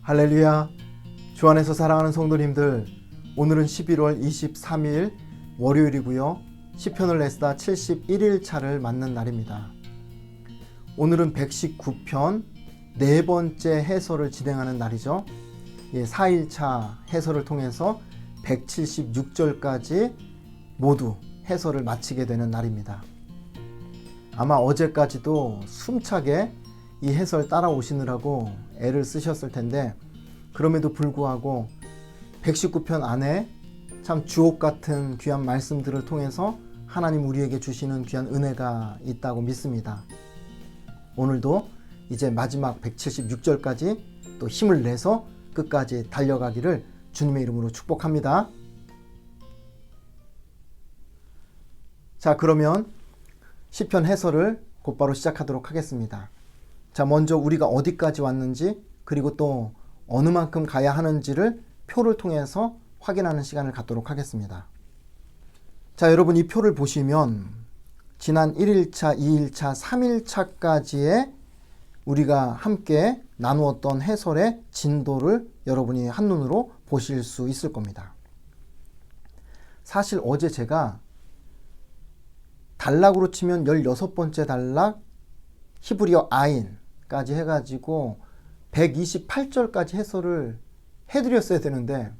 할렐루야. 주 안에서 사랑하는 성도님들, 오늘은 11월 23일 월요일이고요. 시편을 냈다 71일 차를 맞는 날입니다. 오늘은 119편 네 번째 해설을 진행하는 날이죠. 4일차 해설을 통해서 176절까지 모두 해설을 마치게 되는 날입니다. 아마 어제까지도 숨차게 이 해설 따라오시느라고 애를 쓰셨을 텐데, 그럼에도 불구하고 119편 안에 참 주옥 같은 귀한 말씀들을 통해서 하나님 우리에게 주시는 귀한 은혜가 있다고 믿습니다. 오늘도 이제 마지막 176절까지 또 힘을 내서 끝까지 달려가기를 주님의 이름으로 축복합니다. 자, 그러면 시편 해설을 곧바로 시작하도록 하겠습니다. 자, 먼저 우리가 어디까지 왔는지, 그리고 또 어느 만큼 가야 하는지를 표를 통해서 확인하는 시간을 갖도록 하겠습니다. 자, 여러분, 이 표를 보시면 지난 1일차, 2일차, 3일차까지의 우리가 함께 나누었던 해설의 진도를 여러분이 한눈으로 보실 수 있을 겁니다. 사실 어제 제가 단락으로 치면 16번째 단락 히브리어 아인까지 해가지고 128절까지 해설을 해드렸어야 되는데,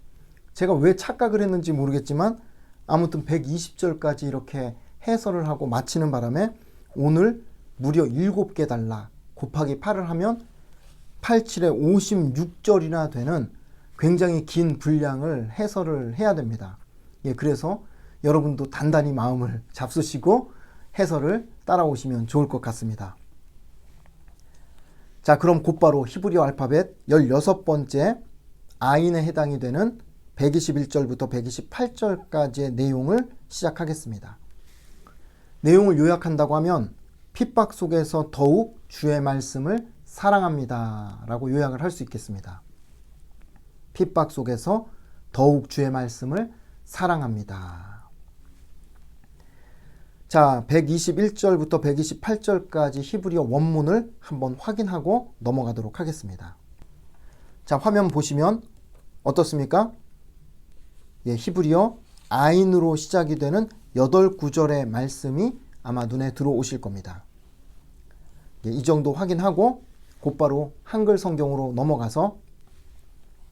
제가 왜 착각을 했는지 모르겠지만 아무튼 120절까지 이렇게 해설을 하고 마치는 바람에 오늘 무려 7개 단락 곱하기 8을 하면 87에 56절이나 되는 굉장히 긴 분량을 해설을 해야 됩니다. 그래서 여러분도 단단히 마음을 잡수시고 해설을 따라오시면 좋을 것 같습니다. 자, 그럼 곧바로 히브리어 알파벳 16번째 아인에 해당이 되는 121절부터 128절까지의 내용을 시작하겠습니다. 내용을 요약한다고 하면 핍박 속에서 더욱 주의 말씀을 사랑합니다 라고 요약을 할 수 있겠습니다. 핍박 속에서 더욱 주의 말씀을 사랑합니다. 자, 121절부터 128절까지 히브리어 원문을 한번 확인하고 넘어가도록 하겠습니다. 자, 화면 보시면 어떻습니까? 히브리어 아인으로 시작이 되는 8구절의 말씀이 아마 눈에 들어오실 겁니다. 이 정도 확인하고 곧바로 한글 성경으로 넘어가서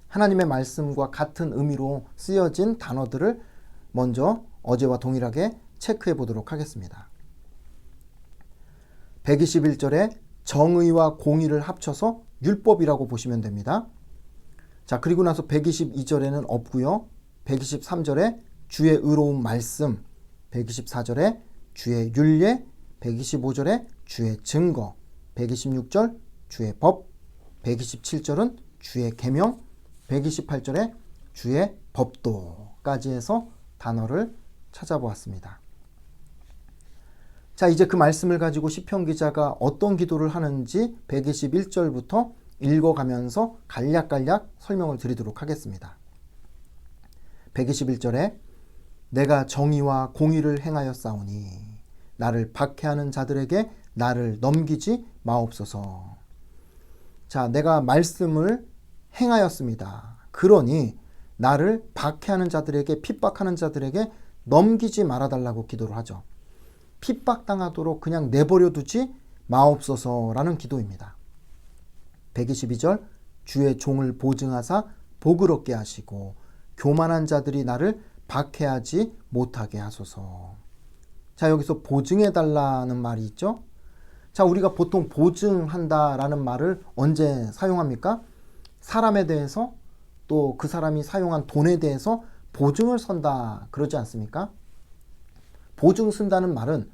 하나님의 말씀과 같은 의미로 쓰여진 단어들을 먼저 어제와 동일하게 체크해 보도록 하겠습니다. 121절에 정의와 공의를 합쳐서 율법이라고 보시면 됩니다. 자, 그리고 나서 122절에는 없고요. 123절에 주의 의로운 말씀, 124절에 주의 율례, 125절에 주의 증거, 126절 주의 법, 127절은 주의 계명, 128절에 주의 법도까지 해서 단어를 찾아보았습니다. 자, 이제 그 말씀을 가지고 시편 기자가 어떤 기도를 하는지 121절부터 읽어가면서 간략간략 설명을 드리도록 하겠습니다. 121절에 내가 정의와 공의를 행하였사오니 나를 박해하는 자들에게 나를 넘기지 마옵소서. 자, 내가 말씀을 행하였습니다. 그러니 나를 박해하는 자들에게, 핍박하는 자들에게 넘기지 말아달라고 기도를 하죠. 핍박당하도록 그냥 내버려 두지 마옵소서라는 기도입니다. 122절 주의 종을 보증하사 복을 얻게 하시고 교만한 자들이 나를 박해하지 못하게 하소서. 자, 여기서 보증해달라는 말이 있죠. 자, 우리가 보통 보증한다라는 말을 언제 사용합니까? 사람에 대해서, 또 그 사람이 사용한 돈에 대해서 보증을 선다 그러지 않습니까? 보증 쓴다는 말은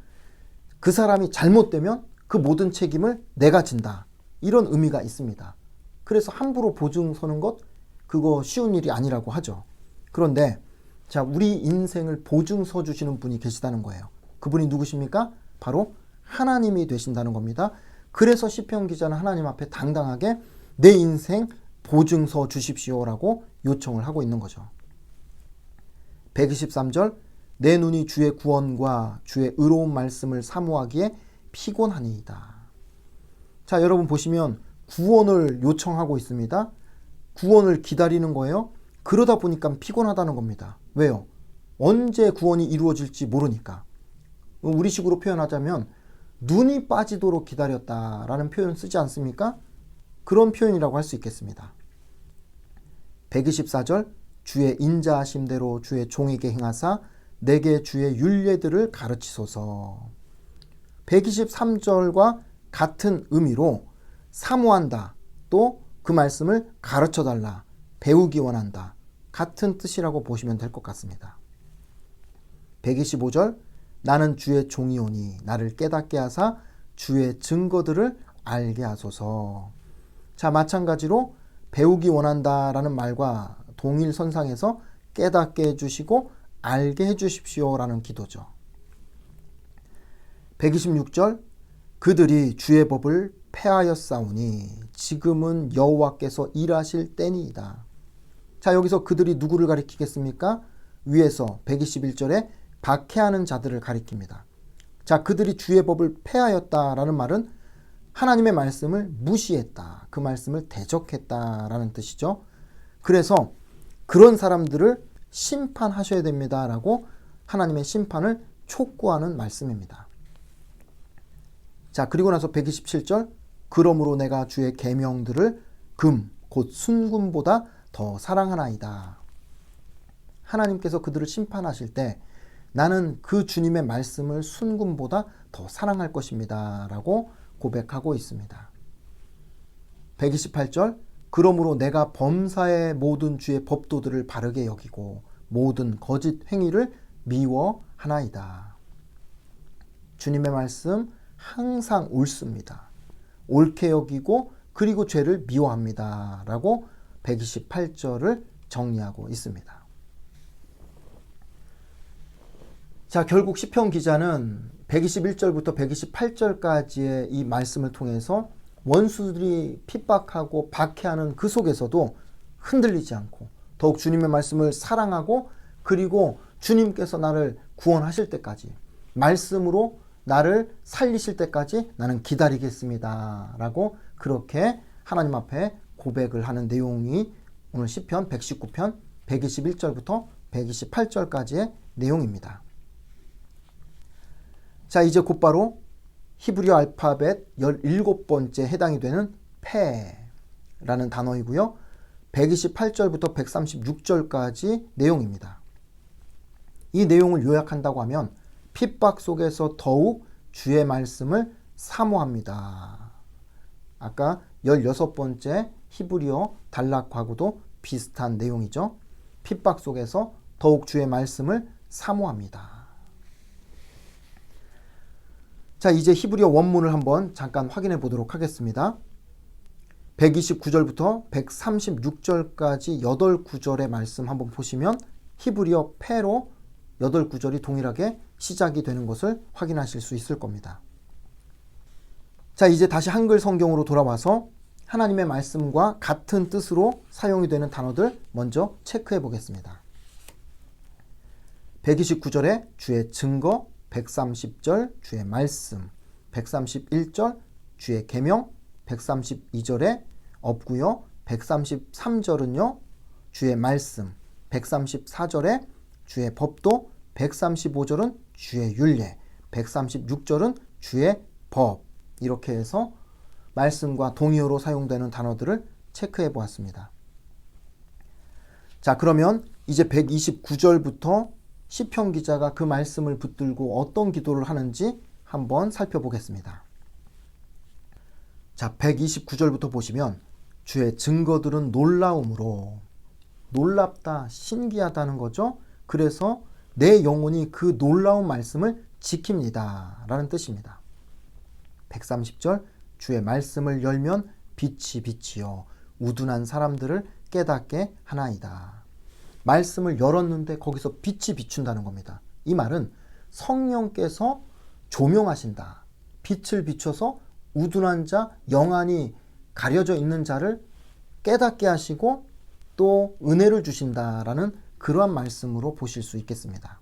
그 사람이 잘못되면 그 모든 책임을 내가 진다, 이런 의미가 있습니다. 그래서 함부로 보증 서는 것, 그거 쉬운 일이 아니라고 하죠. 그런데 자, 우리 인생을 보증 서주시는 분이 계시다는 거예요. 그분이 누구십니까? 바로 하나님이 되신다는 겁니다. 그래서 시편 기자는 하나님 앞에 당당하게 내 인생 보증 서 주십시오라고 요청을 하고 있는 거죠. 123절 내 눈이 주의 구원과 주의 의로운 말씀을 사모하기에 피곤하니이다. 자, 여러분 보시면 구원을 요청하고 있습니다. 구원을 기다리는 거예요. 그러다 보니까 피곤하다는 겁니다. 왜요? 언제 구원이 이루어질지 모르니까. 우리식으로 표현하자면 눈이 빠지도록 기다렸다라는 표현 쓰지 않습니까? 그런 표현이라고 할 수 있겠습니다. 124절 주의 인자하심대로 주의 종에게 행하사 내게 주의 율례들을 가르치소서. 123절과 같은 의미로 사모한다, 또 그 말씀을 가르쳐달라, 배우기 원한다, 같은 뜻이라고 보시면 될 것 같습니다. 125절 나는 주의 종이오니 나를 깨닫게 하사 주의 증거들을 알게 하소서. 자, 마찬가지로 배우기 원한다라는 말과 동일선상에서 깨닫게 해주시고 알게 해주십시오라는 기도죠. 126절 그들이 주의 법을 폐하였사오니 지금은 여호와께서 일하실 때니이다. 자, 여기서 그들이 누구를 가리키겠습니까? 위에서 121절에 박해하는 자들을 가리킵니다. 자, 그들이 주의 법을 폐하였다라는 말은 하나님의 말씀을 무시했다, 그 말씀을 대적했다라는 뜻이죠. 그래서 그런 사람들을 심판하셔야 됩니다라고 하나님의 심판을 촉구하는 말씀입니다. 자, 그리고 나서 127절 그러므로 내가 주의 계명들을 금, 곧 순금보다 더 사랑하나이다. 하나님께서 그들을 심판하실 때 나는 그 주님의 말씀을 순금보다 더 사랑할 것입니다 라고 고백하고 있습니다. 128절 그러므로 내가 범사의 모든 주의 법도들을 바르게 여기고 모든 거짓 행위를 미워하나이다. 주님의 말씀 항상 옳습니다. 옳게 여기고 그리고 죄를 미워합니다 라고 128절을 정리하고 있습니다. 자, 결국 시편 기자는 121절부터 128절까지의 이 말씀을 통해서 원수들이 핍박하고 박해하는 그 속에서도 흔들리지 않고 더욱 주님의 말씀을 사랑하고 그리고 주님께서 나를 구원하실 때까지 말씀으로 나를 살리실 때까지 나는 기다리겠습니다 라고 그렇게 하나님 앞에 고백을 하는 내용이 오늘 시편 119편 121절부터 128절까지의 내용입니다. 자, 이제 곧바로 히브리어 알파벳 17번째 해당이 되는 패라는 단어이고요. 128절부터 136절까지 내용입니다. 이 내용을 요약한다고 하면 핍박 속에서 더욱 주의 말씀을 사모합니다. 아까 16번째 히브리어 단락과도 비슷한 내용이죠. 핍박 속에서 더욱 주의 말씀을 사모합니다. 자, 이제 히브리어 원문을 한번 잠깐 확인해 보도록 하겠습니다. 129절부터 136절까지 8구절의 말씀 한번 보시면 히브리어 패로 8구절이 동일하게 시작이 되는 것을 확인하실 수 있을 겁니다. 자, 이제 다시 한글 성경으로 돌아와서 하나님의 말씀과 같은 뜻으로 사용이 되는 단어들 먼저 체크해 보겠습니다. 129절에 주의 증거, 130절 주의 말씀, 131절 주의 계명, 132절에 없고요. 133절은요. 주의 말씀, 134절에 주의 법도, 135절은 주의 율례, 136절은 주의 법. 이렇게 해서 말씀과 동의어로 사용되는 단어들을 체크해 보았습니다. 자, 그러면 이제 129절부터 시편 기자가 그 말씀을 붙들고 어떤 기도를 하는지 한번 살펴보겠습니다. 자, 129절부터 보시면 주의 증거들은 놀라움으로, 놀랍다, 신기하다는 거죠. 그래서 내 영혼이 그 놀라운 말씀을 지킵니다 라는 뜻입니다. 130절 주의 말씀을 열면 빛이 비치어 우둔한 사람들을 깨닫게 하나이다. 말씀을 열었는데 거기서 빛이 비춘다는 겁니다. 이 말은 성령께서 조명하신다. 빛을 비춰서 우둔한 자, 영안이 가려져 있는 자를 깨닫게 하시고 또 은혜를 주신다라는 그러한 말씀으로 보실 수 있겠습니다.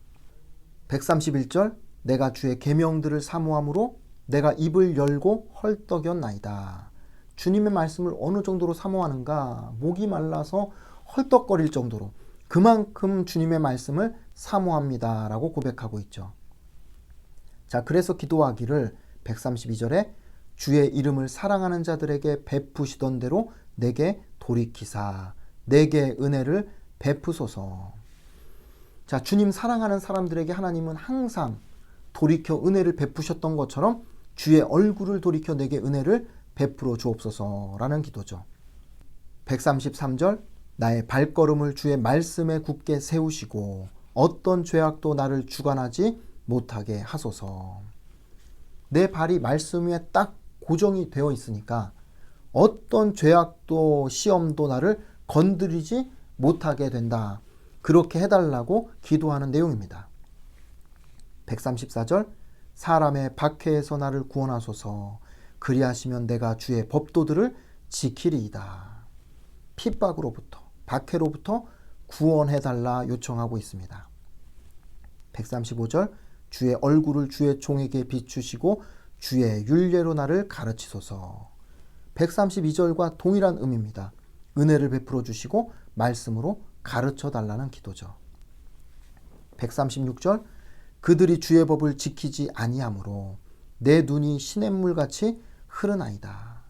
131절 내가 주의 계명들을 사모함으로 내가 입을 열고 헐떡였나이다. 주님의 말씀을 어느 정도로 사모하는가? 목이 말라서 헐떡거릴 정도로 그만큼 주님의 말씀을 사모합니다 라고 고백하고 있죠. 자, 그래서 기도하기를 132절에 주의 이름을 사랑하는 자들에게 베푸시던 대로 내게 돌이키사 내게 은혜를 베푸소서. 자, 주님 사랑하는 사람들에게 하나님은 항상 돌이켜 은혜를 베푸셨던 것처럼 주의 얼굴을 돌이켜 내게 은혜를 베풀어 주옵소서라는 기도죠. 133절 나의 발걸음을 주의 말씀에 굳게 세우시고 어떤 죄악도 나를 주관하지 못하게 하소서. 내 발이 말씀 위에 딱 고정이 되어 있으니까 어떤 죄악도 시험도 나를 건드리지 못하게 된다. 그렇게 해달라고 기도하는 내용입니다. 134절 사람의 박해에서 나를 구원하소서. 그리하시면 내가 주의 법도들을 지키리이다. 핍박으로부터 박해로부터 구원해달라 요청하고 있습니다. 135절 주의 얼굴을 주의 종에게 비추시고 주의 율례로 나를 가르치소서. 132절과 동일한 의미입니다. 은혜를 베풀어 주시고 말씀으로 가르쳐 달라는 기도죠. 136절 그들이 주의 법을 지키지 아니하므로 내 눈이 시냇물같이 흐르나이다.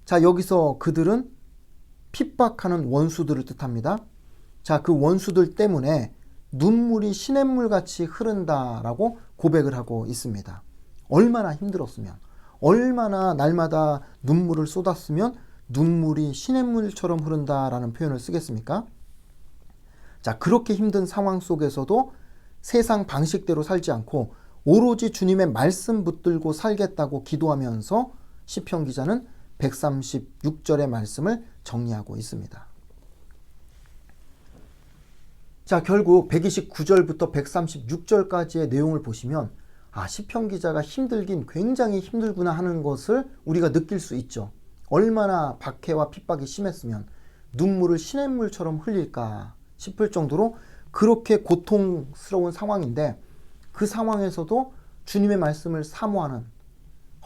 자, 여기서 그들은 핍박하는 원수들을 뜻합니다. 자, 그 원수들 때문에 눈물이 시냇물같이 흐른다라고 고백을 하고 있습니다. 얼마나 힘들었으면, 얼마나 날마다 눈물을 쏟았으면 눈물이 시냇물처럼 흐른다라는 표현을 쓰겠습니까? 자, 그렇게 힘든 상황 속에서도 세상 방식대로 살지 않고 오로지 주님의 말씀 붙들고 살겠다고 기도하면서 시편 기자는 136절의 말씀을 정리하고 있습니다. 자, 결국 129절부터 136절까지의 내용을 보시면 시편 기자가 힘들긴 굉장히 힘들구나 하는 것을 우리가 느낄 수 있죠. 얼마나 박해와 핍박이 심했으면 눈물을 시냇물처럼 흘릴까 싶을 정도로 그렇게 고통스러운 상황인데 그 상황에서도 주님의 말씀을 사모하는,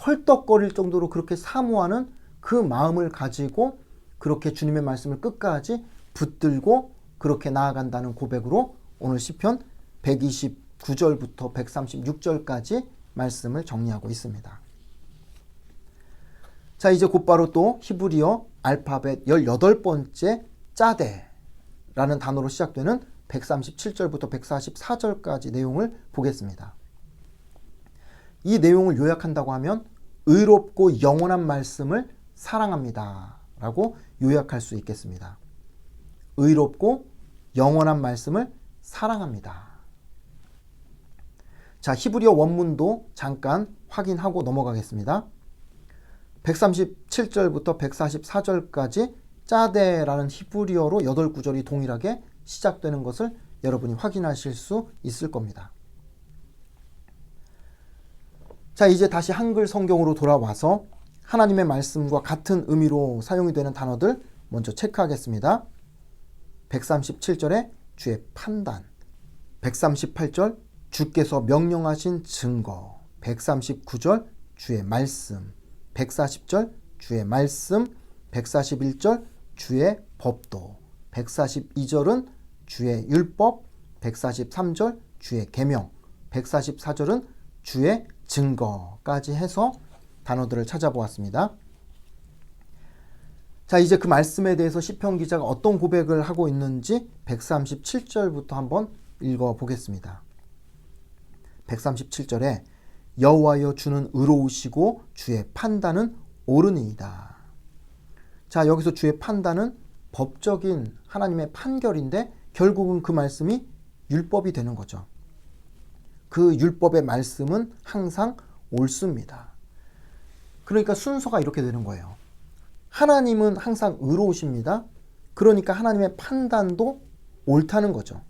헐떡거릴 정도로 그렇게 사모하는 그 마음을 가지고 그렇게 주님의 말씀을 끝까지 붙들고 그렇게 나아간다는 고백으로 오늘 시편 129절부터 136절까지 말씀을 정리하고 있습니다. 자, 이제 곧바로 또 히브리어 알파벳 18번째 짜데라는 단어로 시작되는 137절부터 144절까지 내용을 보겠습니다. 이 내용을 요약한다고 하면 의롭고 영원한 말씀을 사랑합니다 라고 요약할 수 있겠습니다. 의롭고 영원한 말씀을 사랑합니다. 자, 히브리어 원문도 잠깐 확인하고 넘어가겠습니다. 137절부터 144절까지 짜데라는 히브리어로 8구절이 동일하게 시작되는 것을 여러분이 확인하실 수 있을 겁니다. 자, 이제 다시 한글 성경으로 돌아와서 하나님의 말씀과 같은 의미로 사용이 되는 단어들 먼저 체크하겠습니다. 137절에 주의 판단, 138절 주께서 명령하신 증거, 139절 주의 말씀, 140절 주의 말씀, 141절 주의 법도, 142절은 주의 율법, 143절 주의 계명, 144절은 주의 증거까지 해서 단어들을 찾아보았습니다. 자, 이제 그 말씀에 대해서 시편 기자가 어떤 고백을 하고 있는지 137절부터 한번 읽어보겠습니다. 137절에 여호와여 주는 의로우시고 주의 판단은 옳으니이다. 자, 여기서 주의 판단은 법적인 하나님의 판결인데 결국은 그 말씀이 율법이 되는 거죠. 그 율법의 말씀은 항상 옳습니다. 그러니까 순서가 이렇게 되는 거예요. 하나님은 항상 의로우십니다. 그러니까 하나님의 판단도 옳다는 거죠.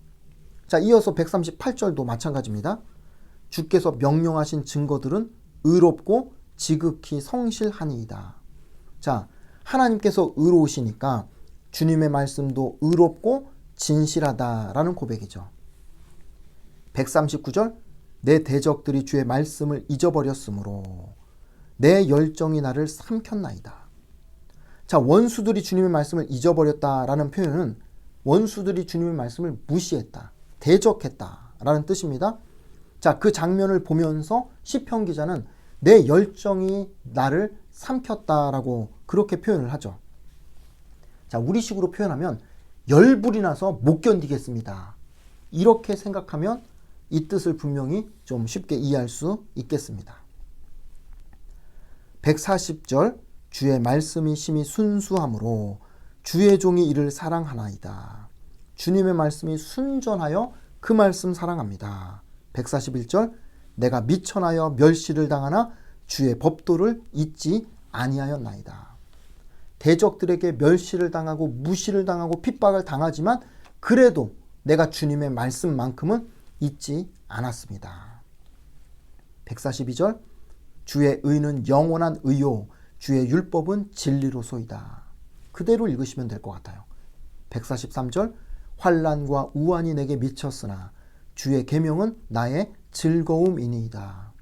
자, 이어서 138절도 마찬가지입니다. 주께서 명령하신 증거들은 의롭고 지극히 성실하니이다. 자, 하나님께서 의로우시니까 주님의 말씀도 의롭고 진실하다라는 고백이죠. 139절 내 대적들이 주의 말씀을 잊어버렸으므로 내 열정이 나를 삼켰나이다. 자, 원수들이 주님의 말씀을 잊어버렸다라는 표현은 원수들이 주님의 말씀을 무시했다, 대적했다라는 뜻입니다. 자, 그 장면을 보면서 시편 기자는 내 열정이 나를 삼켰다라고 그렇게 표현을 하죠. 자, 우리식으로 표현하면 열불이 나서 못 견디겠습니다. 이렇게 생각하면 이 뜻을 분명히 좀 쉽게 이해할 수 있겠습니다. 140절 주의 말씀이 심히 순수함으로 주의 종이 이를 사랑하나이다. 주님의 말씀이 순전하여 그 말씀 사랑합니다. 141절 내가 미천하여 멸시를 당하나 주의 법도를 잊지 아니하였나이다. 대적들에게 멸시를 당하고 무시를 당하고 핍박을 당하지만 그래도 내가 주님의 말씀만큼은 잊지 않았습니다. 142절 주의 의는 영원한 의요 주의 율법은 진리로소이다. 그대로 읽으시면 될 것 같아요. 143절 환난과 우환이 내게 미쳤으나 주의 계명은 나의 즐거움이니이다.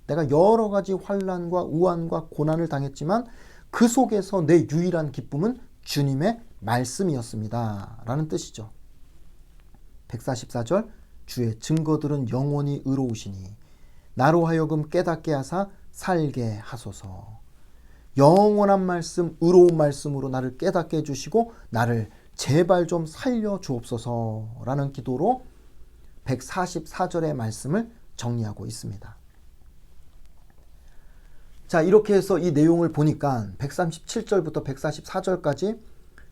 내가 여러 가지 환난과 우환과 고난을 당했지만 그 속에서 내 유일한 기쁨은 주님의 말씀이었습니다. 라는 뜻이죠. 144절 주의 증거들은 영원히 의로우시니 나로 하여금 깨닫게 하사 살게 하소서. 영원한 말씀, 의로운 말씀으로 나를 깨닫게 해주시고 나를 제발 좀 살려주옵소서 라는 기도로 144절의 말씀을 정리하고 있습니다. 자, 이렇게 해서 이 내용을 보니까 137절부터 144절까지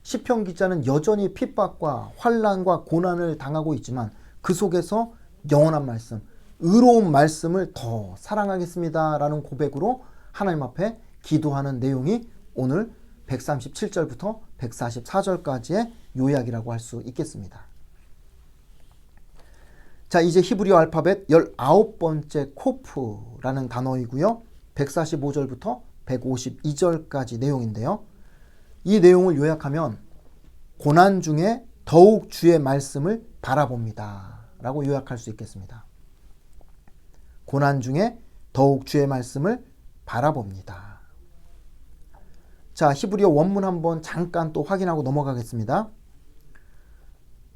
시편 기자는 여전히 핍박과 환난과 고난을 당하고 있지만 그 속에서 영원한 말씀, 의로운 말씀을 더 사랑하겠습니다 라는 고백으로 하나님 앞에 기도하는 내용이 오늘 137절부터 144절까지의 요약이라고 할 수 있겠습니다. 자, 이제 히브리어 알파벳 19번째 코프라는 단어이고요. 145절부터 152절까지 내용인데요. 이 내용을 요약하면 고난 중에 더욱 주의 말씀을 바라봅니다 라고 요약할 수 있겠습니다. 고난 중에 더욱 주의 말씀을 바라봅니다. 자, 히브리어 원문 한번 잠깐 또 확인하고 넘어가겠습니다.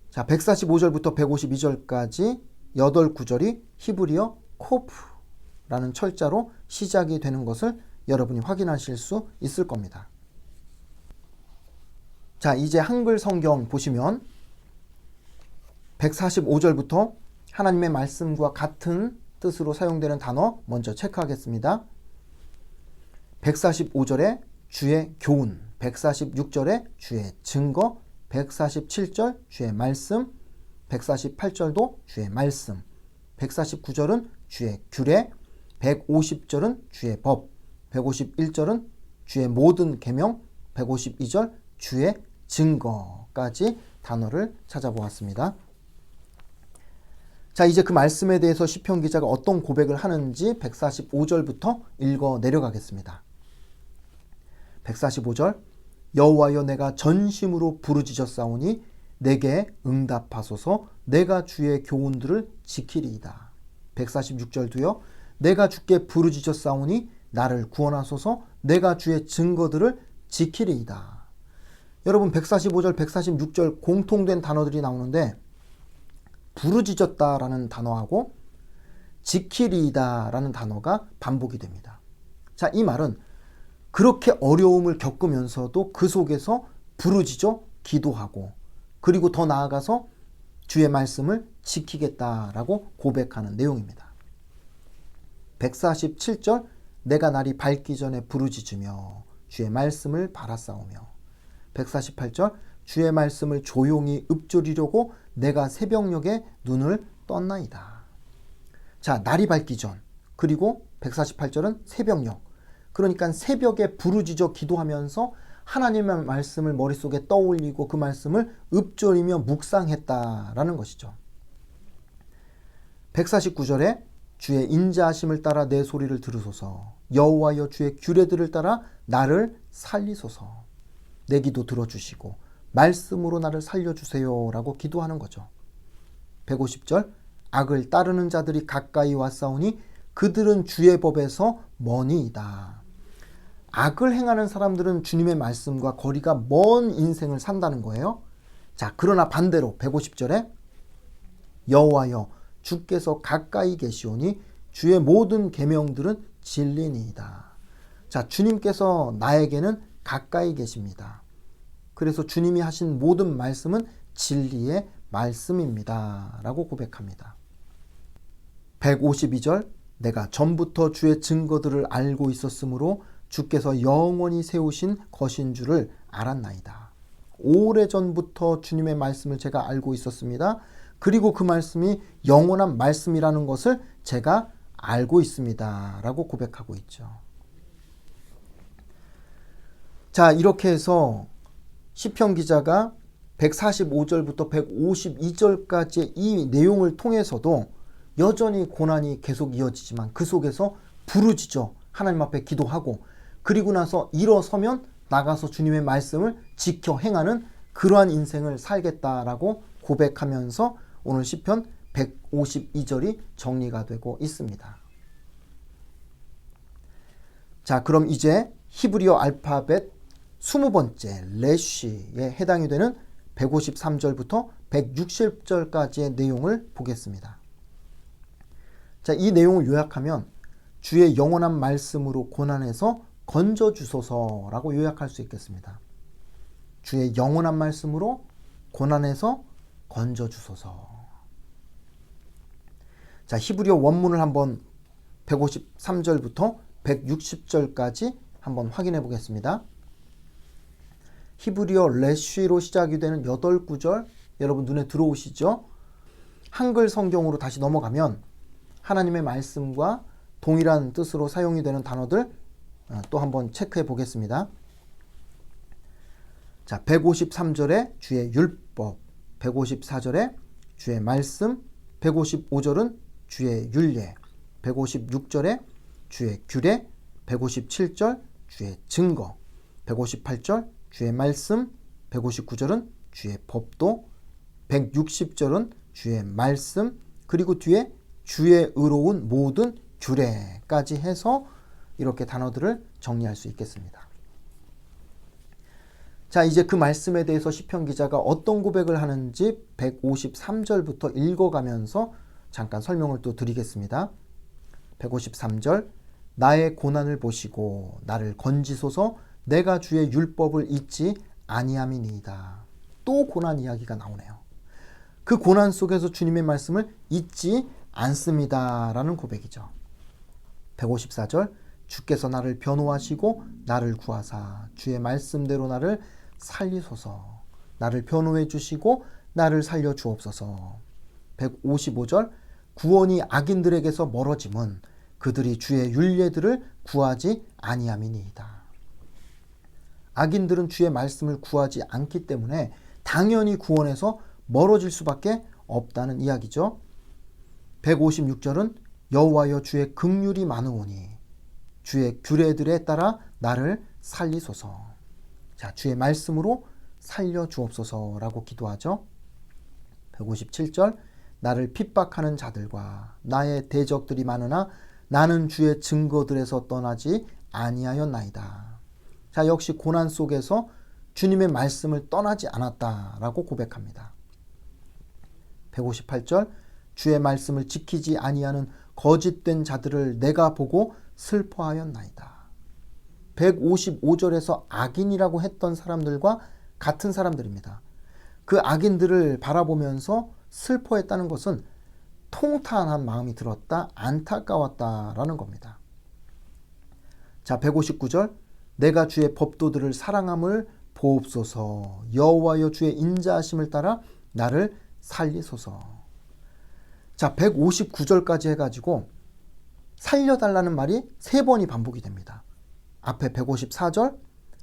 자, 145절부터 152절까지 8구절이 히브리어 코프라는 철자로 시작이 되는 것을 여러분이 확인하실 수 있을 겁니다. 자, 이제 한글 성경 보시면 145절부터 하나님의 말씀과 같은 뜻으로 사용되는 단어 먼저 체크하겠습니다. 145절에 주의 교훈, 146절에 주의 증거, 147절 주의 말씀, 148절도 주의 말씀, 149절은 주의 규례, 150절은 주의 법, 151절은 주의 모든 계명, 152절 주의 증거까지 단어를 찾아보았습니다. 자, 이제 그 말씀에 대해서 시편 기자가 어떤 고백을 하는지 145절부터 읽어 내려가겠습니다. 145절 여호와여 내가 전심으로 부르짖었사오니 내게 응답하소서. 내가 주의 교훈들을 지키리이다. 146절도요. 내가 주께 부르짖었사오니 나를 구원하소서. 내가 주의 증거들을 지키리이다. 여러분 145절, 146절 공통된 단어들이 나오는데 부르짖었다라는 단어하고 지키리이다라는 단어가 반복이 됩니다. 자, 이 말은 그렇게 어려움을 겪으면서도 그 속에서 부르짖어 기도하고 그리고 더 나아가서 주의 말씀을 지키겠다라고 고백하는 내용입니다. 147절 내가 날이 밝기 전에 부르짖으며 주의 말씀을 바라싸우며 148절 주의 말씀을 조용히 읊조리려고 내가 새벽녘에 눈을 떴나이다. 자, 날이 밝기 전 그리고 148절은 새벽녘 그러니까 새벽에 부르짖어 기도하면서 하나님의 말씀을 머릿속에 떠올리고 그 말씀을 읊조리며 묵상했다라는 것이죠. 149절에 주의 인자하심을 따라 내 소리를 들으소서. 여호와여 주의 규례들을 따라 나를 살리소서. 내 기도 들어주시고 말씀으로 나를 살려주세요 라고 기도하는 거죠. 150절 악을 따르는 자들이 가까이 왔사오니 그들은 주의 법에서 머니이다. 악을 행하는 사람들은 주님의 말씀과 거리가 먼 인생을 산다는 거예요. 자, 그러나 반대로 150절에 여호와여 주께서 가까이 계시오니 주의 모든 계명들은 진리니이다. 자, 주님께서 나에게는 가까이 계십니다. 그래서 주님이 하신 모든 말씀은 진리의 말씀입니다. 라고 고백합니다. 152절 내가 전부터 주의 증거들을 알고 있었으므로 주께서 영원히 세우신 것인 줄을 알았나이다. 오래전부터 주님의 말씀을 제가 알고 있었습니다. 그리고 그 말씀이 영원한 말씀이라는 것을 제가 알고 있습니다. 라고 고백하고 있죠. 자, 이렇게 해서 시편 기자가 145절부터 152절까지의 이 내용을 통해서도 여전히 고난이 계속 이어지지만 그 속에서 부르짖어 하나님 앞에 기도하고 그리고 나서 일어서면 나가서 주님의 말씀을 지켜 행하는 그러한 인생을 살겠다라고 고백하면서 오늘 시편 152절이 정리가 되고 있습니다. 자, 그럼 이제 히브리어 알파벳 20번째 레쉬에 해당이 되는 153절부터 160절까지의 내용을 보겠습니다. 자, 이 내용을 요약하면 주의 영원한 말씀으로 고난에서 건져주소서라고 요약할 수 있겠습니다. 주의 영원한 말씀으로 고난에서 건져주소서. 자, 히브리어 원문을 한번 153절부터 160절까지 한번 확인해 보겠습니다. 히브리어 레쉬로 시작이 되는 8구절 여러분 눈에 들어오시죠? 한글 성경으로 다시 넘어가면 하나님의 말씀과 동일한 뜻으로 사용이 되는 단어들 또 한번 체크해 보겠습니다. 자, 153절에 주의 율법, 154절에 주의 말씀, 155절은 주의 율례, 156절에 주의 규례, 157절 주의 증거, 158절 주의 말씀, 159절은 주의 법도, 160절은 주의 말씀, 그리고 뒤에 주의 의로운 모든 규례까지 해서 이렇게 단어들을 정리할 수 있겠습니다. 자, 이제 그 말씀에 대해서 시편 기자가 어떤 고백을 하는지 153절부터 읽어가면서 잠깐 설명을 또 드리겠습니다. 153절 나의 고난을 보시고 나를 건지소서 내가 주의 율법을 잊지 아니함이니이다. 또 고난 이야기가 나오네요. 그 고난 속에서 주님의 말씀을 잊지 않습니다. 라는 고백이죠. 154절 주께서 나를 변호하시고 나를 구하사 주의 말씀대로 나를 살리소서. 나를 변호해 주시고 나를 살려 주옵소서. 155절 구원이 악인들에게서 멀어짐은 그들이 주의 율례들을 구하지 아니함이니이다. 악인들은 주의 말씀을 구하지 않기 때문에 당연히 구원에서 멀어질 수밖에 없다는 이야기죠. 156절은 여호와여 주의 긍휼이 많으오니 주의 규례들에 따라 나를 살리소서. 자, 주의 말씀으로 살려 주옵소서라고 기도하죠. 157절 나를 핍박하는 자들과 나의 대적들이 많으나 나는 주의 증거들에서 떠나지 아니하였나이다. 자, 역시 고난 속에서 주님의 말씀을 떠나지 않았다라고 고백합니다. 158절 주의 말씀을 지키지 아니하는 거짓된 자들을 내가 보고 슬퍼하였나이다. 155절에서 악인이라고 했던 사람들과 같은 사람들입니다. 그 악인들을 바라보면서 슬퍼했다는 것은 통탄한 마음이 들었다, 안타까웠다라는 겁니다. 자, 159절 내가 주의 법도들을 사랑함을 보옵소서. 여호와여 주의 인자하심을 따라 나를 살리소서. 자, 159절까지 해가지고 살려달라는 말이 3번이 반복이 됩니다. 앞에 154절,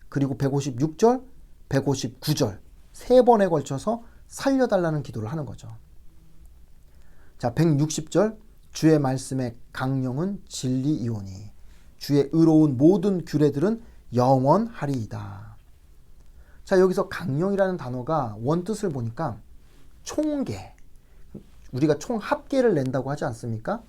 그리고 156절, 159절 3번에 걸쳐서 살려달라는 기도를 하는 거죠. 자, 160절 주의 말씀의 강령은 진리이오니 주의 의로운 모든 규례들은 영원하리이다. 자, 여기서 강령이라는 단어가 원뜻을 보니까 총계, 우리가 총 합계를 낸다고 하지 않습니까?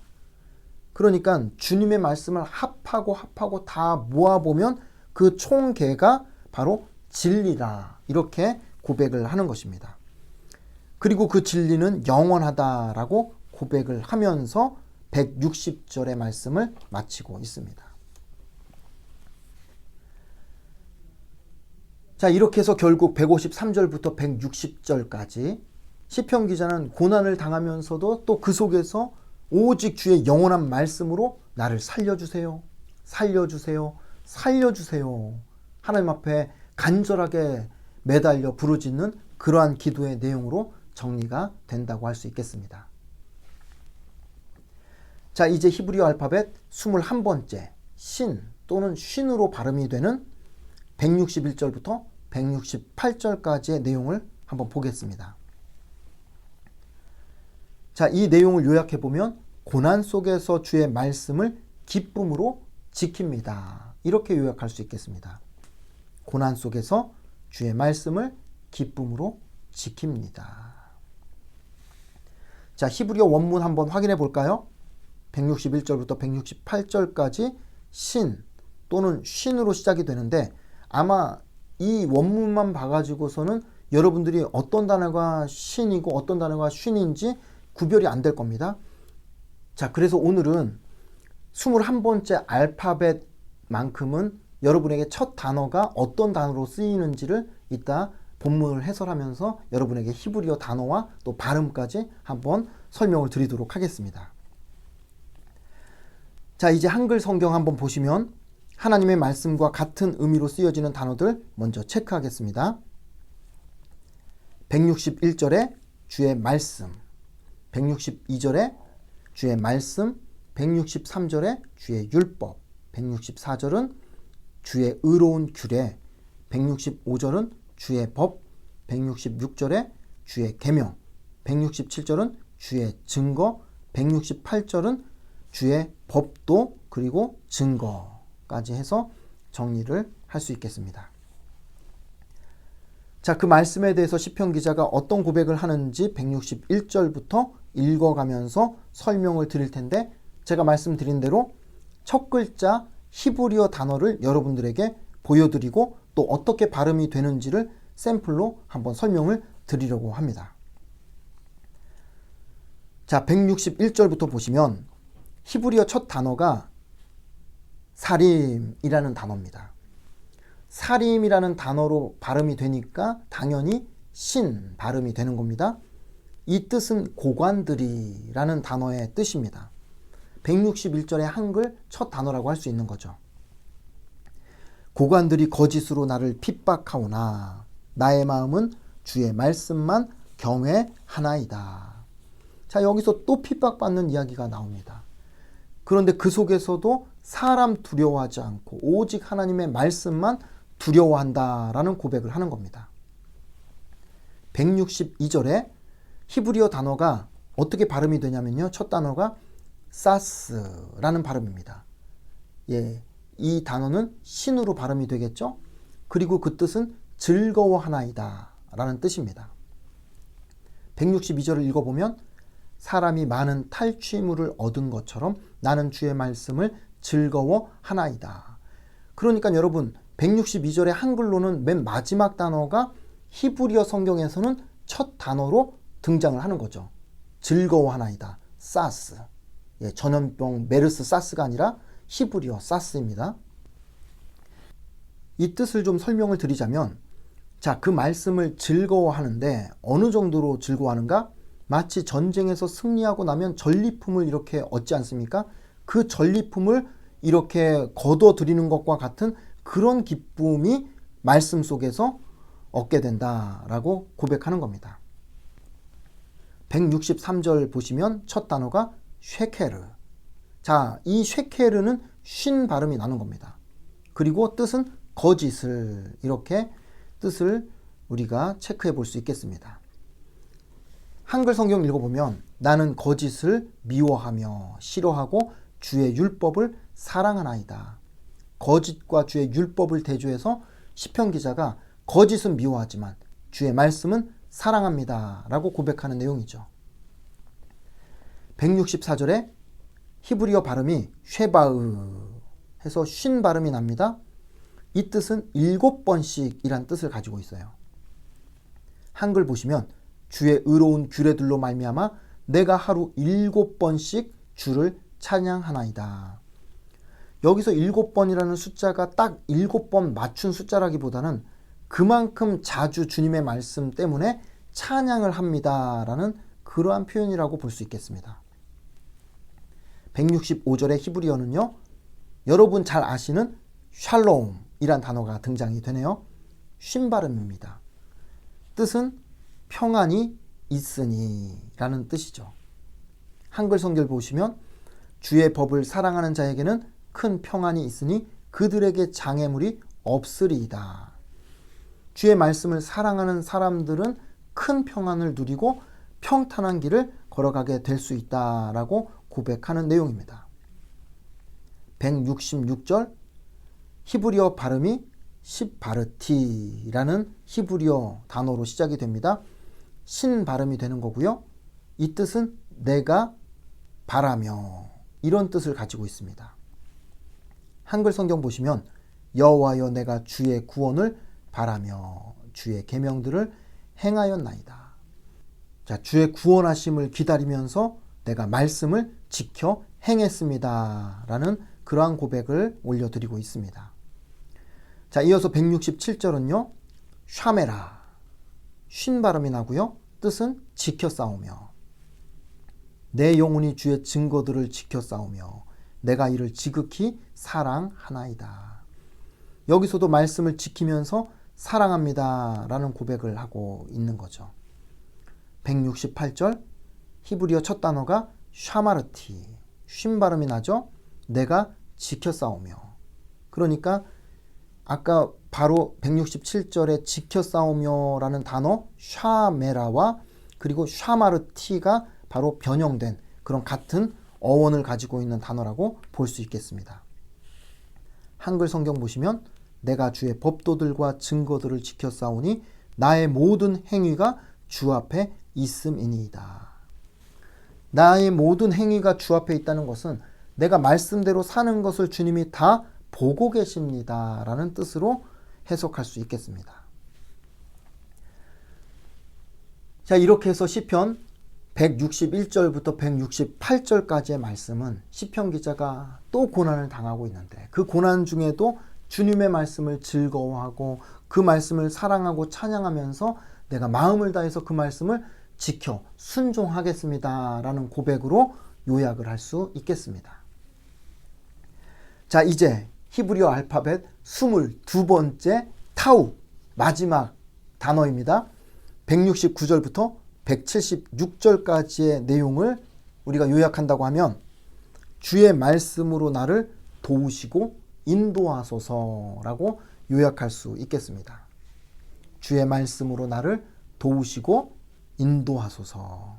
그러니까 주님의 말씀을 합하고 다 모아보면 그 총계가 바로 진리라 이렇게 고백을 하는 것입니다. 그리고 그 진리는 영원하다라고 고백을 하면서 160절의 말씀을 마치고 있습니다. 자, 이렇게 해서 결국 153절부터 160절까지 시편 기자는 고난을 당하면서도 또 그 속에서 오직 주의 영원한 말씀으로 나를 살려주세요. 살려주세요. 살려주세요. 하나님 앞에 간절하게 매달려 부르짖는 그러한 기도의 내용으로 정리가 된다고 할 수 있겠습니다. 자, 이제 히브리어 알파벳 21번째 신 또는 쉰으로 발음이 되는 161절부터 168절까지의 내용을 한번 보겠습니다. 자, 이 내용을 요약해 보면 고난 속에서 주의 말씀을 기쁨으로 지킵니다. 이렇게 요약할 수 있겠습니다. 고난 속에서 주의 말씀을 기쁨으로 지킵니다. 자, 히브리어 원문 한번 확인해 볼까요? 161절부터 168절까지 신 또는 쉰으로 시작이 되는데 아마 이 원문만 봐가지고서는 여러분들이 어떤 단어가 신이고 어떤 단어가 쉰인지 구별이 안 될 겁니다. 자, 그래서 오늘은 21번째 알파벳만큼은 여러분에게 첫 단어가 어떤 단어로 쓰이는지를 이따 본문을 해설하면서 여러분에게 히브리어 단어와 또 발음까지 한번 설명을 드리도록 하겠습니다. 자, 이제 한글 성경 한번 보시면 하나님의 말씀과 같은 의미로 쓰여지는 단어들 먼저 체크하겠습니다. 161절에 주의 말씀, 162절에 주의 말씀, 163절에 주의 율법, 164절은 주의 의로운 규례, 165절은 주의 법, 166절에 주의 계명, 167절은 주의 증거, 168절은 주의 법도 그리고 증거까지 해서 정리를 할 수 있겠습니다. 자, 그 말씀에 대해서 시편 기자가 어떤 고백을 하는지 161절부터 읽어가면서 설명을 드릴 텐데 제가 말씀드린 대로 첫 글자 히브리어 단어를 여러분들에게 보여드리고 또 어떻게 발음이 되는지를 샘플로 한번 설명을 드리려고 합니다. 자, 161절부터 보시면 히브리어 첫 단어가 사림이라는 단어입니다. 사림이라는 단어로 발음이 되니까 당연히 신 발음이 되는 겁니다. 이 뜻은 고관들이라는 단어의 뜻입니다. 161절의 한글 첫 단어라고 할 수 있는 거죠. 고관들이 거짓으로 나를 핍박하오나 나의 마음은 주의 말씀만 경외하나이다. 자, 여기서 또 핍박받는 이야기가 나옵니다. 그런데 그 속에서도 사람 두려워하지 않고 오직 하나님의 말씀만 두려워한다라는 고백을 하는 겁니다. 162절에 히브리어 단어가 어떻게 발음이 되냐면요. 첫 단어가 사스라는 발음입니다. 예, 이 단어는 신으로 발음이 되겠죠. 그리고 그 뜻은 즐거워하나이다 라는 뜻입니다. 162절을 읽어보면 사람이 많은 탈취물을 얻은 것처럼 나는 주의 말씀을 즐거워하나이다. 그러니까 여러분 162절의 한글로는 맨 마지막 단어가 히브리어 성경에서는 첫 단어로 등장을 하는 거죠. 즐거워하나이다. 사스. 예, 전염병 메르스 사스가 아니라 히브리어 사스입니다. 이 뜻을 좀 설명을 드리자면 자, 그 말씀을 즐거워하는데 어느 정도로 즐거워하는가? 마치 전쟁에서 승리하고 나면 전리품을 이렇게 얻지 않습니까? 그 전리품을 이렇게 거둬들이는 것과 같은 그런 기쁨이 말씀 속에서 얻게 된다라고 고백하는 겁니다. 163절 보시면 첫 단어가 쉐케르. 자, 이 쉐케르는 쉰 발음이 나는 겁니다. 그리고 뜻은 거짓을, 이렇게 뜻을 우리가 체크해 볼 수 있겠습니다. 한글 성경 읽어보면 나는 거짓을 미워하며 싫어하고 주의 율법을 사랑하나이다. 거짓과 주의 율법을 대조해서 시편 기자가 거짓은 미워하지만 주의 말씀은 사랑합니다 라고 고백하는 내용이죠. 164절에 히브리어 발음이 쉐바으 해서 쉰 발음이 납니다. 이 뜻은 7번씩이란 뜻을 가지고 있어요. 한글 보시면 주의 의로운 규례들로 말미암아 내가 하루 7번씩 주를 찬양하나이다. 여기서 7번이라는 숫자가 딱 7번 맞춘 숫자라기보다는 그만큼 자주 주님의 말씀 때문에 찬양을 합니다라는 그러한 표현이라고 볼 수 있겠습니다. 165절의 히브리어는요, 여러분 잘 아시는 샬롬이란 단어가 등장이 되네요. 쉰 발음입니다. 뜻은 평안이 있으니 라는 뜻이죠. 한글 성경을 보시면 주의 법을 사랑하는 자에게는 큰 평안이 있으니 그들에게 장애물이 없으리이다. 주의 말씀을 사랑하는 사람들은 큰 평안을 누리고 평탄한 길을 걸어가게 될 수 있다라고 고백하는 내용입니다. 166절 히브리어 발음이 시바르티라는 히브리어 단어로 시작이 됩니다. 신 발음이 되는 거고요. 이 뜻은 내가 바라며 이런 뜻을 가지고 있습니다. 한글 성경 보시면 여호와여 내가 주의 구원을 바라며 주의 계명들을 행하였나이다. 자, 주의 구원하심을 기다리면서 내가 말씀을 지켜 행했습니다. 라는 그러한 고백을 올려드리고 있습니다. 자, 이어서 167절은요. 샤메라, 쉰 발음이 나고요. 뜻은 지켜 싸우며 내 영혼이 주의 증거들을 지켜 싸우며 내가 이를 지극히 사랑하나이다. 여기서도 말씀을 지키면서 사랑합니다. 라는 고백을 하고 있는 거죠. 168절 히브리어 첫 단어가 샤마르티, 쉰 발음이 나죠. 내가 지켜 싸우며. 그러니까 아까 바로 167절에 지켜 싸우며 라는 단어 샤메라와 그리고 샤마르티가 바로 변형된 그런 같은 어원을 가지고 있는 단어라고 볼 수 있겠습니다. 한글 성경 보시면 내가 주의 법도들과 증거들을 지켜 싸우니 나의 모든 행위가 주 앞에 있음이니이다. 나의 모든 행위가 주 앞에 있다는 것은 내가 말씀대로 사는 것을 주님이 다 보고 계십니다. 라는 뜻으로 해석할 수 있겠습니다. 자, 이렇게 해서 시편 161절부터 168절까지의 말씀은 시편 기자가 또 고난을 당하고 있는데 그 고난 중에도 주님의 말씀을 즐거워하고 그 말씀을 사랑하고 찬양하면서 내가 마음을 다해서 그 말씀을 지켜 순종하겠습니다. 라는 고백으로 요약을 할 수 있겠습니다. 자, 이제 히브리어 알파벳 22번째 타우 마지막 단어입니다. 169절부터 176절까지의 내용을 우리가 요약한다고 하면 주의 말씀으로 나를 도우시고 인도하소서라고 요약할 수 있겠습니다. 주의 말씀으로 나를 도우시고 인도하소서.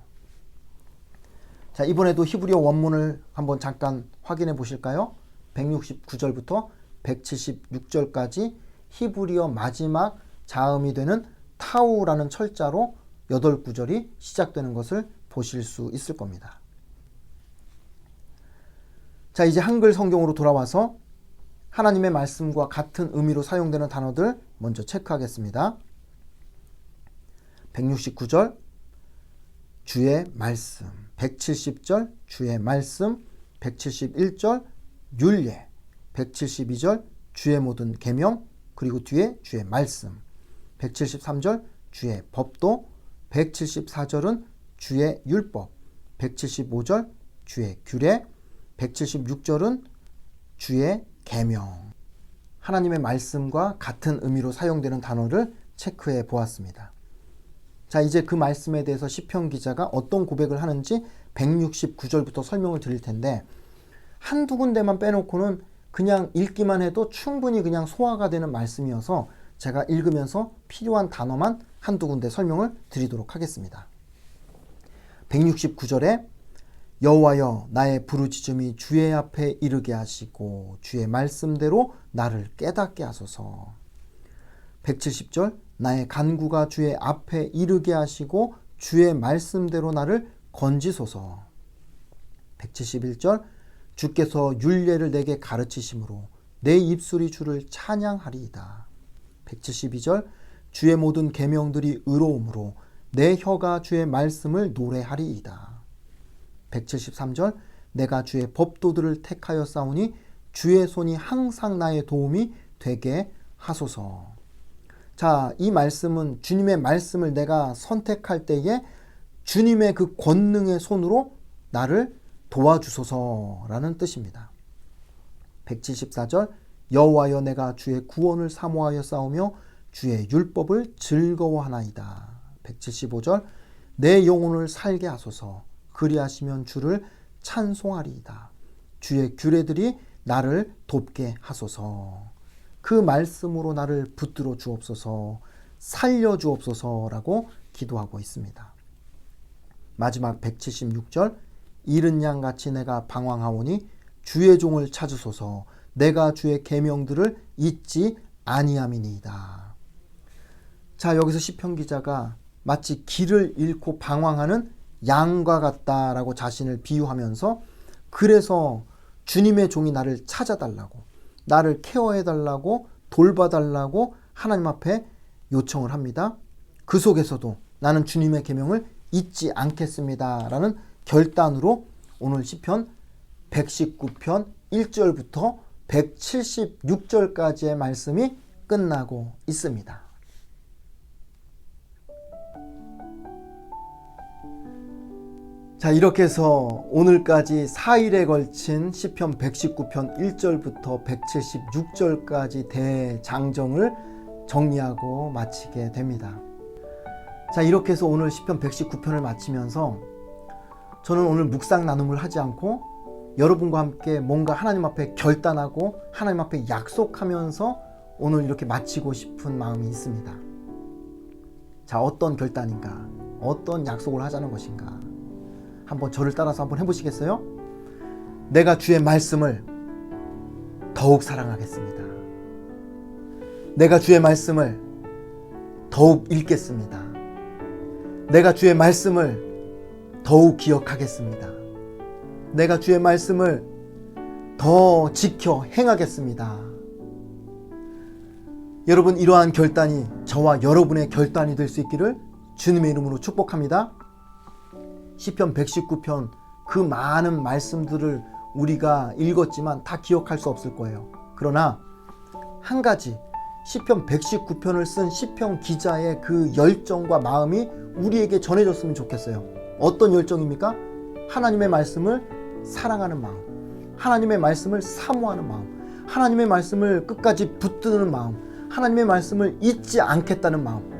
자, 이번에도 히브리어 원문을 한번 잠깐 확인해 보실까요? 169절부터 176절까지 히브리어 마지막 자음이 되는 타우라는 철자로 8구절이 시작되는 것을 보실 수 있을 겁니다. 자, 이제 한글 성경으로 돌아와서 하나님의 말씀과 같은 의미로 사용되는 단어들 먼저 체크하겠습니다. 169절 주의 말씀, 170절 주의 말씀, 171절 율례, 172절 주의 모든 계명, 그리고 뒤에 주의 말씀, 173절 주의 법도, 174절은 주의 율법, 175절 주의 규례, 176절은 주의 계명. 하나님의 말씀과 같은 의미로 사용되는 단어를 체크해 보았습니다. 자, 이제 그 말씀에 대해서 시편 기자가 어떤 고백을 하는지 169절부터 설명을 드릴 텐데 한두 군데만 빼놓고는 그냥 읽기만 해도 충분히 그냥 소화가 되는 말씀이어서 제가 읽으면서 필요한 단어만 한두 군데 설명을 드리도록 하겠습니다. 169절에 여호와여 나의 부르짖음이 주의 앞에 이르게 하시고 주의 말씀대로 나를 깨닫게 하소서. 170절 나의 간구가 주의 앞에 이르게 하시고 주의 말씀대로 나를 건지소서. 171절 주께서 율례를 내게 가르치심으로 내 입술이 주를 찬양하리이다. 172절 주의 모든 계명들이 의로우므로 내 혀가 주의 말씀을 노래하리이다. 173절 내가 주의 법도들을 택하여 싸우니 주의 손이 항상 나의 도움이 되게 하소서. 자, 이 말씀은 주님의 말씀을 내가 선택할 때에 주님의 그 권능의 손으로 나를 도와주소서라는 뜻입니다. 174절 여호와여 내가 주의 구원을 사모하여 싸우며 주의 율법을 즐거워하나이다. 175절 내 영혼을 살게 하소서 그리하시면 주를 찬송하리이다. 주의 규례들이 나를 돕게 하소서. 그 말씀으로 나를 붙들어 주옵소서, 살려 주옵소서라고 기도하고 있습니다. 마지막 176절 이른 양같이 내가 방황하오니 주의 종을 찾으소서 내가 주의 계명들을 잊지 아니함이니이다. 자, 여기서 시편 기자가 마치 길을 잃고 방황하는 양과 같다라고 자신을 비유하면서 그래서 주님의 종이 나를 찾아달라고, 나를 케어해달라고, 돌봐달라고 하나님 앞에 요청을 합니다. 그 속에서도 나는 주님의 계명을 잊지 않겠습니다 라는 결단으로 오늘 시편 119편 1절부터 176절까지의 말씀이 끝나고 있습니다. 자, 이렇게 해서 오늘까지 4일에 걸친 시편 119편 1절부터 176절까지 대장정을 정리하고 마치게 됩니다. 자, 이렇게 해서 오늘 시편 119편을 마치면서 저는 오늘 묵상 나눔을 하지 않고 여러분과 함께 뭔가 하나님 앞에 결단하고 하나님 앞에 약속하면서 오늘 이렇게 마치고 싶은 마음이 있습니다. 자, 어떤 결단인가? 어떤 약속을 하자는 것인가? 한번 저를 따라서 한번 해보시겠어요? 내가 주의 말씀을 더욱 사랑하겠습니다. 내가 주의 말씀을 더욱 읽겠습니다. 내가 주의 말씀을 더욱 기억하겠습니다. 내가 주의 말씀을 더 지켜 행하겠습니다. 여러분, 이러한 결단이 저와 여러분의 결단이 될 수 있기를 주님의 이름으로 축복합니다. 시편 119편 그 많은 말씀들을 우리가 읽었지만 다 기억할 수 없을 거예요. 그러나 한 가지, 시편 119편을 쓴 시편 기자의 그 열정과 마음이 우리에게 전해졌으면 좋겠어요. 어떤 열정입니까? 하나님의 말씀을 사랑하는 마음, 하나님의 말씀을 사모하는 마음, 하나님의 말씀을 끝까지 붙드는 마음, 하나님의 말씀을 잊지 않겠다는 마음,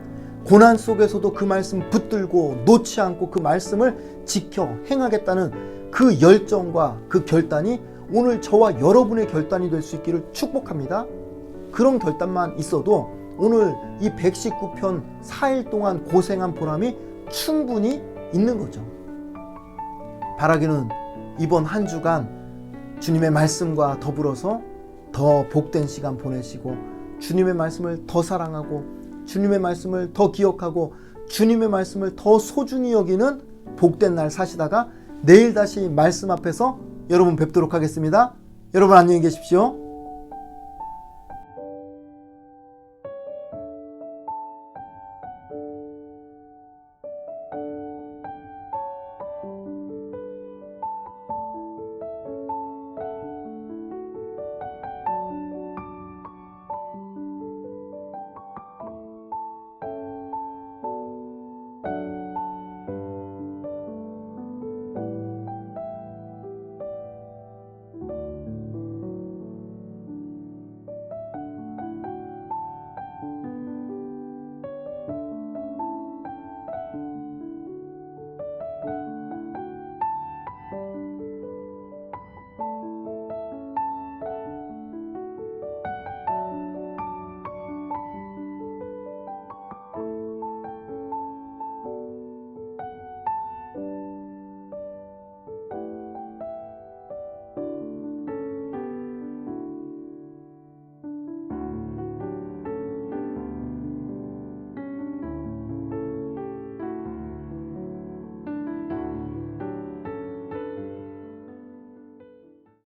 고난 속에서도 그 말씀 붙들고 놓지 않고 그 말씀을 지켜 행하겠다는 그 열정과 그 결단이 오늘 저와 여러분의 결단이 될 수 있기를 축복합니다. 그런 결단만 있어도 오늘 이 119편 4일 동안 고생한 보람이 충분히 있는 거죠. 바라기는 이번 한 주간 주님의 말씀과 더불어서 더 복된 시간 보내시고 주님의 말씀을 더 사랑하고 주님의 말씀을 더 기억하고 주님의 말씀을 더 소중히 여기는 복된 날 사시다가 내일 다시 말씀 앞에서 여러분 뵙도록 하겠습니다. 여러분 안녕히 계십시오.